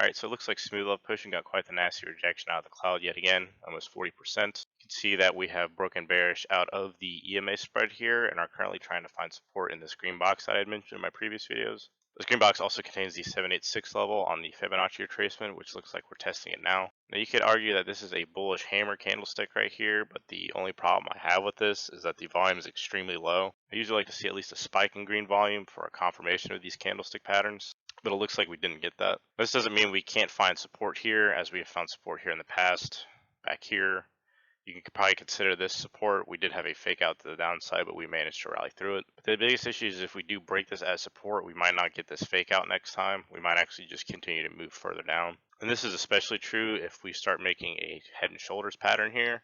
Alright, so it looks like Smooth Love Potion got quite the nasty rejection out of the cloud yet again, almost 40%. You can see that we have broken bearish out of the EMA spread here and are currently trying to find support in this green box that I had mentioned in my previous videos. This green box also contains the 786 level on the Fibonacci retracement, which looks like we're testing it now. Now you could argue that this is a bullish hammer candlestick right here, but the only problem I have with this is that the volume is extremely low. I usually like to see at least a spike in green volume for a confirmation of these candlestick patterns, but it looks like we didn't get that. This doesn't mean we can't find support here, as we have found support here in the past. Back here, you can probably consider this support. We did have a fake out to the downside, but we managed to rally through it. But the biggest issue is if we do break this as support, we might not get this fake out next time. We might actually just continue to move further down. And this is especially true if we start making a head and shoulders pattern here.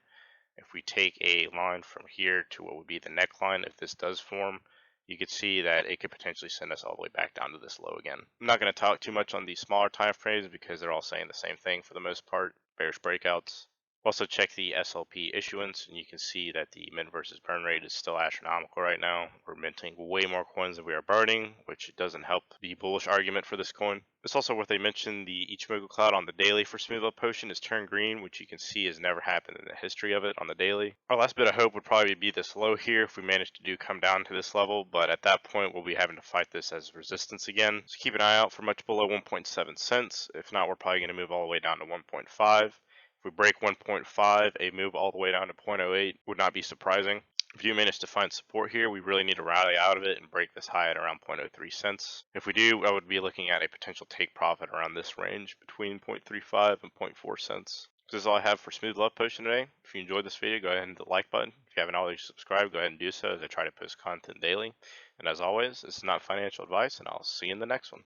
If we take a line from here to what would be the neckline, if this does form, you could see that it could potentially send us all the way back down to this low again. I'm not going to talk too much on these smaller time frames because they're all saying the same thing for the most part, bearish breakouts. Also check the SLP issuance, and you can see that the mint versus burn rate is still astronomical right now. We're minting way more coins than we are burning, which doesn't help the bullish argument for this coin. It's also worth a mention the Ichimoku cloud on the daily for Smooth Love Potion is turned green, which you can see has never happened in the history of it on the daily. Our last bit of hope would probably be this low here if we manage to come down to this level, but at that point we'll be having to fight this as resistance again. So keep an eye out for much below 1.7 cents. If not, we're probably going to move all the way down to 1.5. If we break 1.5, a move all the way down to 0.08 would not be surprising. If we do manage to find support here, we really need to rally out of it and break this high at around 0.03 cents. If we do, I would be looking at a potential take profit around this range between 0.35 and 0.4 cents. This is all I have for Smooth Love Potion today. If you enjoyed this video, go ahead and hit the like button. If you haven't already subscribed, go ahead and do so as I try to post content daily. And as always, this is not financial advice, and I'll see you in the next one.